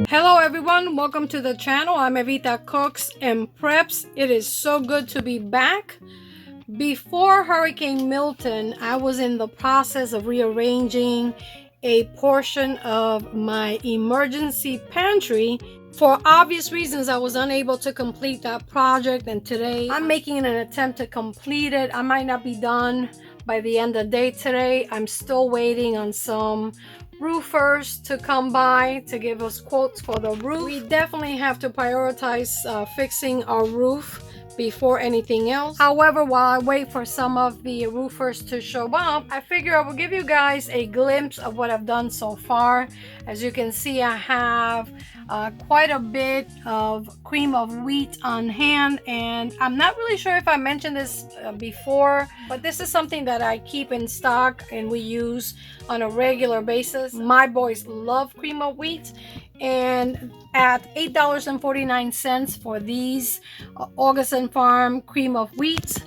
Hello everyone, welcome to the channel. I'm Evita Cooks and Preps. It is so good to be back. Before Hurricane Milton, I was in the process of rearranging a portion of my emergency pantry. For obvious reasons, I was unable to complete that project, and today I'm making an attempt to complete it. I might not be done by the end of the day today. I'm still waiting on some roofers to come by to give us quotes for the roof. We definitely have to prioritize fixing our roof before anything else. However, while I wait for some of the roofers to show up, I figure I will give you guys a glimpse of what I've done so far. As you can see, I have quite a bit of cream of wheat on hand, and I'm not really sure if I mentioned this before, but this is something that I keep in stock and we use on a regular basis. My boys love cream of wheat, and at $8.49 for these August Farm cream of wheat,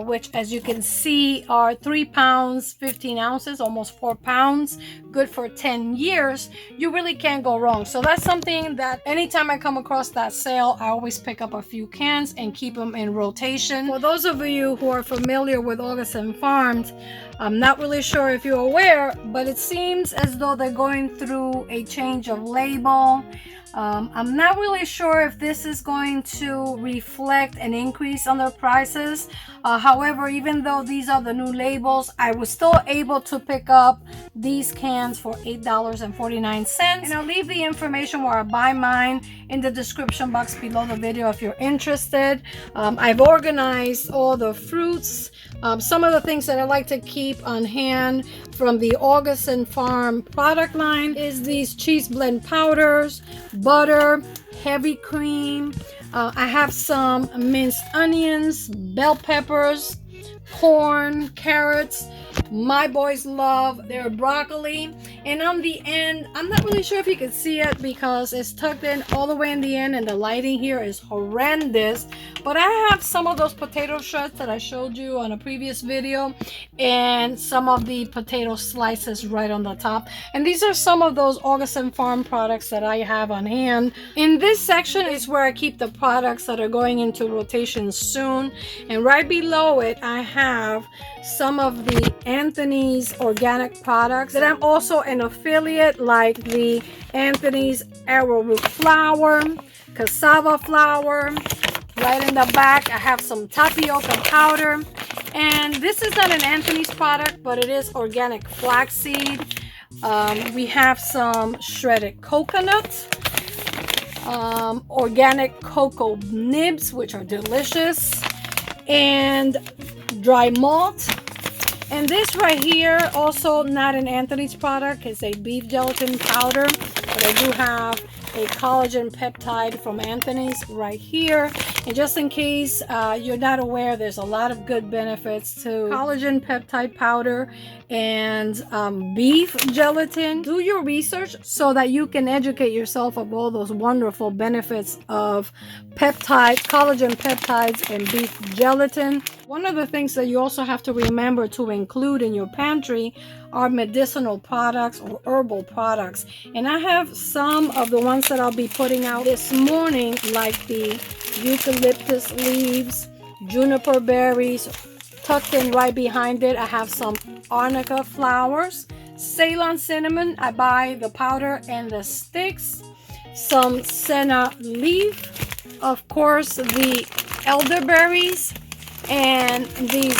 which as you can see are 3 pounds 15 ounces, almost 4 pounds, good for 10 years. You really can't go wrong. So that's something that anytime I come across that sale, I always pick up a few cans and keep them in rotation. For those of you who are familiar with August Farms, I'm not really sure if you're aware, but it seems as though they're going through a change of label. I'm not really sure if this is going to reflect an increase on their prices. However, even though these are the new labels, I was still able to pick up these cans for $8.49. And I'll leave the information where I buy mine in the description box below the video if you're interested. I've organized all the fruits. Some of the things that I like to keep on hand from the August Farm product line is these cheese blend powders, butter, heavy cream. I have some minced onions, bell peppers, corn, carrots. My boys love their broccoli. And on the end, I'm not really sure if you can see it because it's tucked in all the way in the end and the lighting here is horrendous, but I have some of those potato shreds that I showed you on a previous video and some of the potato slices right on the top. And these are some of those August Farm products that I have on hand. In this section is where I keep the products that are going into rotation soon, and right below it I have some of the Anthony's organic products that I'm also an affiliate, like the Anthony's arrowroot flour, cassava flour. Right in the back I have some tapioca powder, and this is not an Anthony's product, but it is organic flaxseed. We have some shredded coconuts, organic cocoa nibs, which are delicious, and dry malt. And this right here, also not an Anthony's product, is a beef gelatin powder, but I do have a collagen peptide from Anthony's right here. And just in case you're not aware, there's a lot of good benefits to collagen peptide powder and beef gelatin. Do your research so that you can educate yourself of all those wonderful benefits of collagen peptides and beef gelatin. One of the things that you also have to remember to include in your pantry are medicinal products or herbal products. And I have some of the ones that I'll be putting out this morning, like the eucalyptus leaves, juniper berries. Tucked in right behind it, I have some arnica flowers, Ceylon cinnamon. I buy the powder and the sticks, some senna leaf, of course the elderberries, and these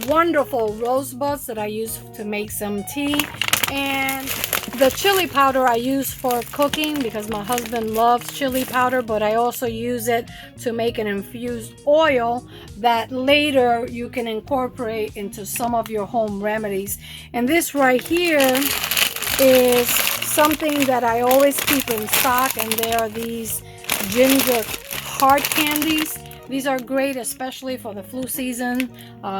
wonderful rosebuds that I use to make some tea, and the chili powder I use for cooking because my husband loves chili powder, but I also use it to make an infused oil that later you can incorporate into some of your home remedies. And this right here is something that I always keep in stock, and they are these ginger heart candies. These are great, especially for the flu season.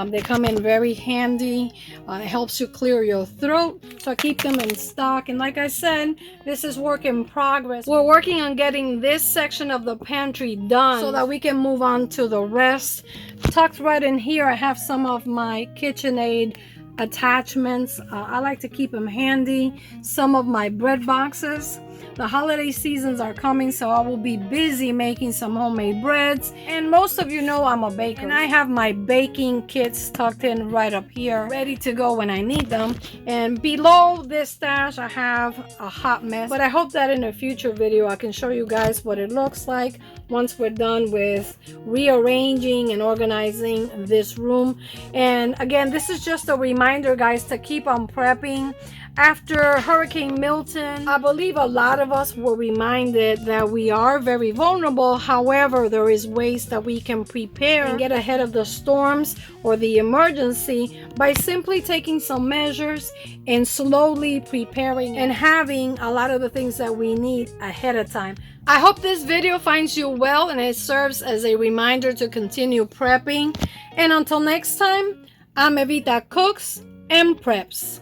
They come in very handy. It helps you clear your throat, so I keep them in stock. And like I said, this is work in progress. We're working on getting this section of the pantry done so that we can move on to the rest. Tucked right in here, I have some of my KitchenAid attachments. I like to keep them handy. Some of my bread boxes. The holiday seasons are coming, so I will be busy making some homemade breads. And most of you know I'm a baker. And I have my baking kits tucked in right up here, ready to go when I need them. And below this stash, I have a hot mess. But I hope that in a future video, I can show you guys what it looks like once we're done with rearranging and organizing this room. And again, this is just a reminder, guys, to keep on prepping. After Hurricane Milton, I believe a lot of us were reminded that we are very vulnerable. However, there is ways that we can prepare and get ahead of the storms or the emergency by simply taking some measures and slowly preparing and having a lot of the things that we need ahead of time. I hope this video finds you well and it serves as a reminder to continue prepping. And until next time, I'm Evita Cooks and Preps.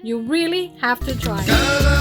You really have to try.